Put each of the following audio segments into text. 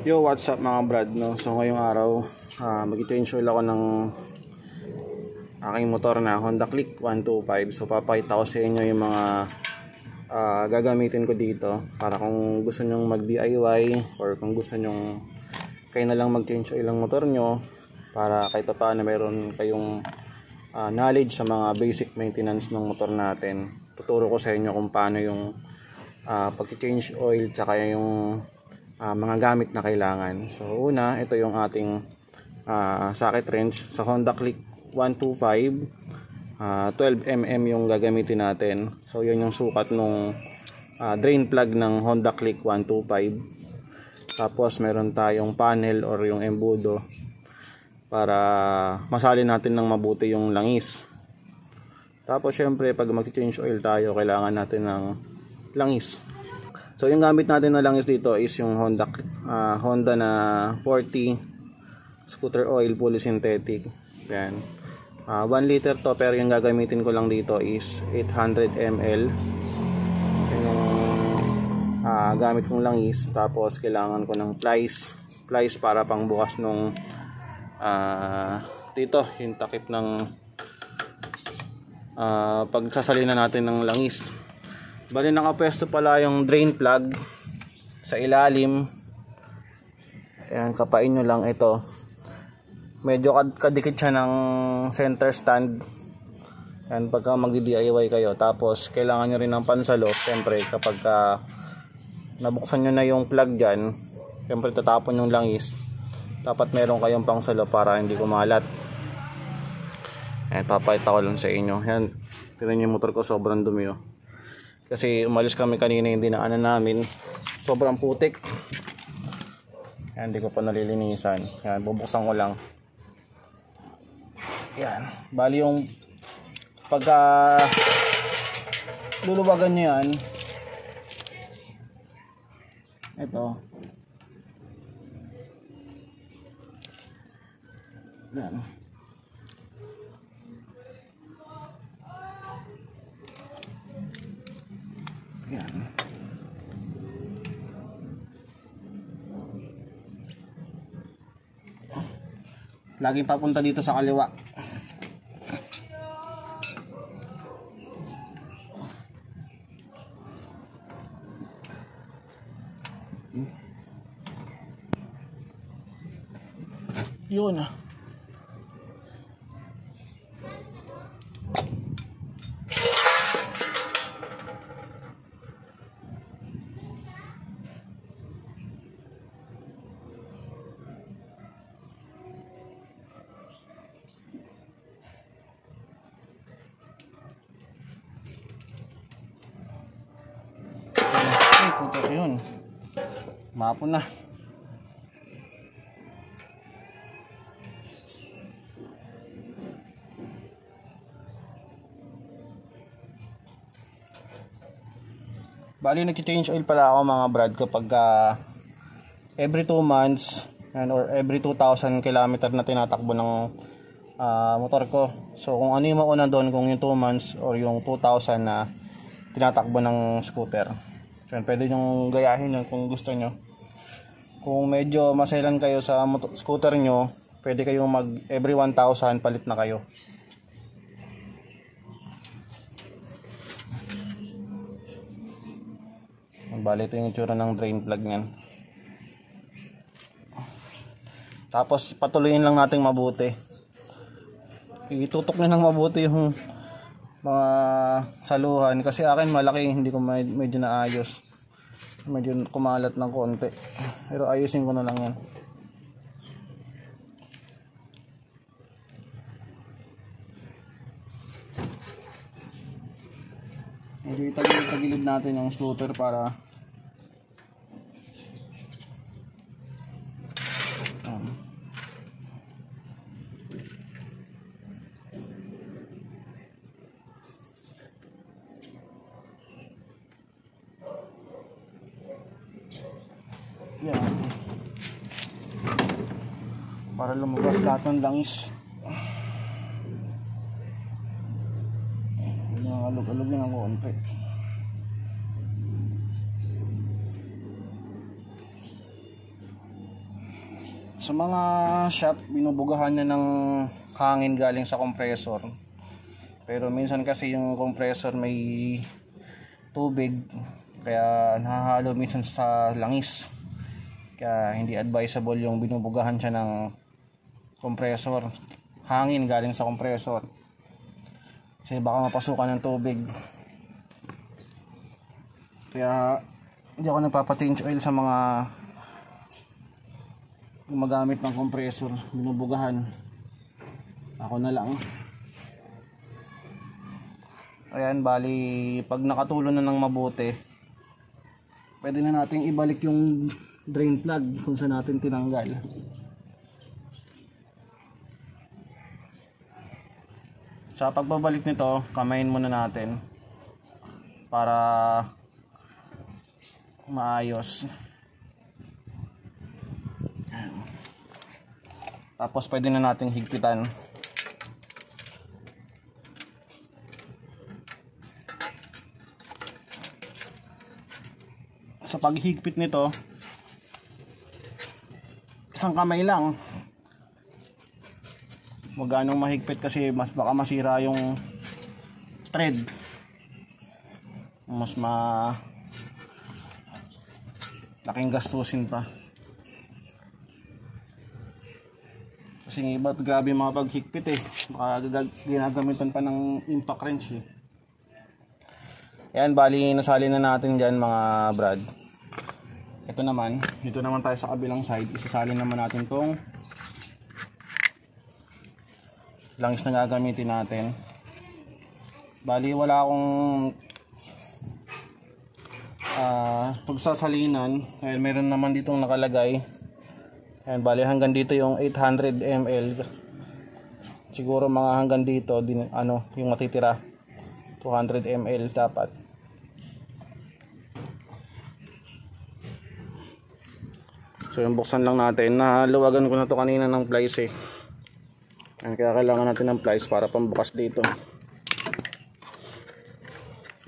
Yo, what's up mga brad, no? So ngayong araw, mag-change oil ako ng aking motor na Honda Click 125. So papakita ko sa inyo yung mga gagamitin ko dito para kung gusto nyong mag-DIY or kung gusto nyong kayo na lang mag-change oil ng motor nyo para kahit pa paano meron kayong knowledge sa mga basic maintenance ng motor natin. Tuturo ko sa inyo kung paano yung pag-change oil tsaka yung mga gamit na kailangan. So una, ito yung ating socket wrench sa Honda Click 125. 12mm yung gagamitin natin. So yun yung sukat nung drain plug ng Honda Click 125. Tapos meron tayong panel or yung embudo para masalin natin ng mabuti yung langis. Tapos syempre pag mag-change oil tayo, kailangan natin ng langis. So yung gamit natin na langis dito is yung Honda na 40 scooter oil fully synthetic. Yan. 1 liter to, pero yung gagamitin ko lang dito is 800 ml. Yung gamit kong langis. Tapos kailangan ko ng plies para pang bukas nung dito yung takip ng pagsasalina natin ng langis. Bali nakapwesto pala yung drain plug sa ilalim. Ayan, kapain nyo lang ito. Medyo kadikit siya ng center stand. Ayan, pagka mag-DIY kayo. Tapos kailangan nyo rin ng pansalo. Siyempre kapag nabuksan nyo na yung plug dyan, siyempre tatapon yung langis. Dapat meron kayong pangsalo para hindi kumalat. Ayan, papakita ko lang sa inyo. Ayan, tignan nyo yung motor ko, sobrang dumi oh. Kasi umalis kami kanina yung dinaanan namin. Sobrang putik. Yan, hindi ko pa nalilinisan. Yan, bubuksan ko lang. Yan. Bali yung pagka luluwagan nyo yan. Ito. Yan. Yan. Laging papunta dito sa kaliwa. Yun ah. Puto yun. Mapo na. Bali nag-change oil pala ako mga brad kapag every 2 months and or every 2,000 km na tinatakbo ng motor ko. So kung ano yung mauna doon, kung yung 2 months or yung 2,000 na tinatakbo ng scooter. So, pwede nyo gayahin yun kung gusto nyo. Kung medyo masailan kayo sa scooter nyo, pwede kayong mag every 1,000 palit na kayo. Bali ito yung itsura ng drain plug nyan. Tapos patuloyin lang natin mabuti. Itutok nyo ng mabuti yung mga saluhan. Kasi akin malaki, hindi ko medyo naayos. Medyo kumalat ng konti. Pero ayusin ko na lang yan. Medyo itagilid natin yung scooter para yan. Para lumabas lahat ng langis. Yung alog-alog yun ang konti. Sa mga shop, binubugahan niya ng hangin galing sa compressor. Pero minsan kasi yung compressor may tubig, kaya nahahalo minsan sa langis. Kaya hindi advisable yung binubugahan siya ng compressor, hangin galing sa compressor. Kasi baka mapasukan ng tubig. Kaya hindi ako nagpapa-change oil sa mga gumagamit ng compressor, binubugahan. Ako na lang. Ayan, bali pag nakatulo na ng mabuti, pwede na nating ibalik yung drain plug kung saan natin tinanggal. Sa pagbabalik nito, kamayin muna natin para maayos. Tapos pwede na nating higpitan. Sa paghigpit nito, isang kamay lang. Huwag ganong mahigpit kasi mas baka masira yung thread. Mas laking gastusin pa. Kasi ng iba't grabe mga paghigpit eh. Baka ginagamitan pa ng impact wrench eh. Yan, bali nasali na natin dyan mga brad. Ito naman, dito naman tayo sa kabilang side. Isasali naman natin tong langis na gagamitin natin. Bali wala akong pagsasalinan. Ayan, meron naman ditong nakalagay. Ayan, bali hanggang dito yung 800 ml. Siguro mga hanggang dito din, yung matitira 200 ml dapat. So yung buksan lang natin. Naluwagan ko na to kanina ng plies eh. Ayan, kaya kailangan natin ng plies para pambukas dito.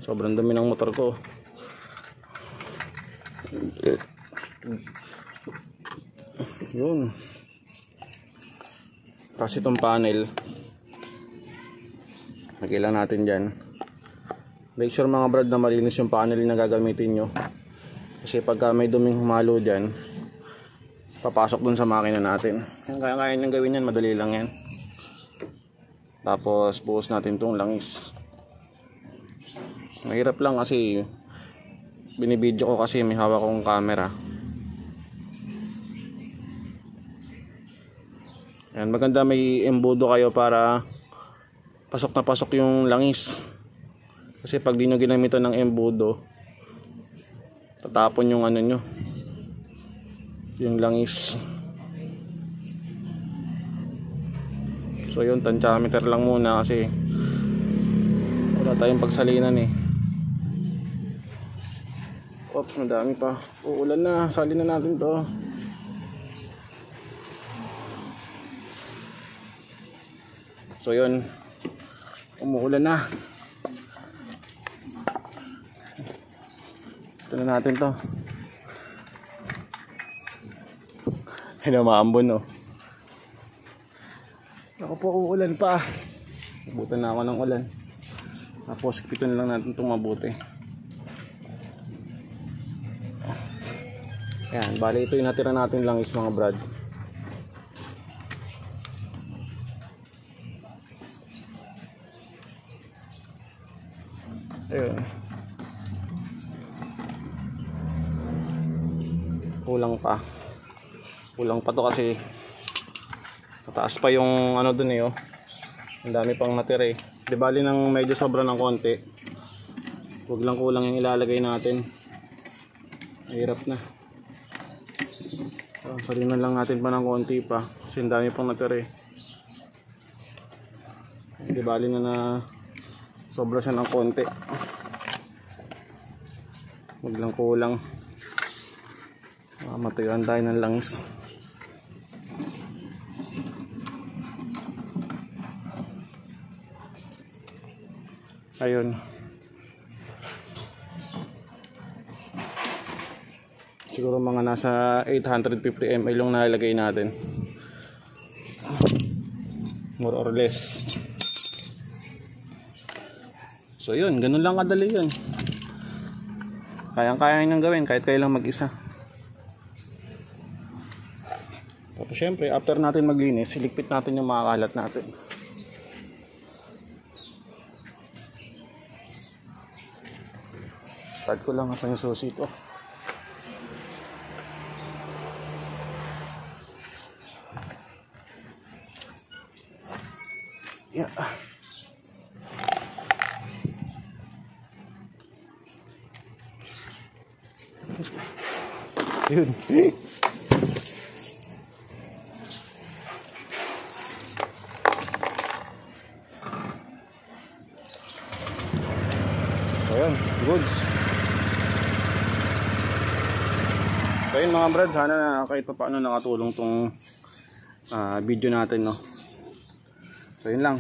Sobrang dami ng motor ko. Yun. Tapos itong panel, lagay lang natin dyan. Make sure mga brad na malinis yung panel na gagamitin nyo. Kasi pagka may duming humalo dyan, papasok dun sa makina natin. Kaya niyang gawin yan, madali lang yan. Tapos buhos natin itong langis. Mahirap lang kasi binibidyo ko kasi may hawak kong camera. Yan, maganda may embudo kayo para pasok na pasok yung langis. Kasi pag di nyo ginamitan ng embudo, tatapon yung nyo, yung langis. So yun, tensyometer lang muna kasi wala tayong pagsalinan eh. Oops, madami pa. Uulan na, salin na natin to. So yun, umuulan na. Ito na natin to. Ayun, maambon oh. Ako po, uulan pa. Nabutan na ako ng ulan. Tapos piton lang natin itong mabuti. Ayan, bali ito yung natira natin lang is mga brad. Ayun. Kulang pa to kasi mataas pa yung dun eh oh. Ang dami pang natira eh. Di bali nang medyo sobra ng konti. Huwag lang kulang yung ilalagay natin. Mahirap na. So, salinan lang natin pa ng konti pa kasi ang dami pang natira eh. Di bali na sobra siya ng konti. Huwag lang kulang. Matayuan tayo ng langis. Ayun. Siguro mga nasa 850 ml yung nalagay natin. More or less. So yun, ganun lang kadali yun. Kayang-kaya niyang gawin kahit kayo lang mag-isa. Tapos syempre, after natin maglinis, siligpit natin yung mga kalat natin. Start ko lang asan yung susi ito. Yeah. Yun. Ayan, goods. So yun mga brad, sana na kahit pa paano nakatulong tong video natin, no. So yun lang.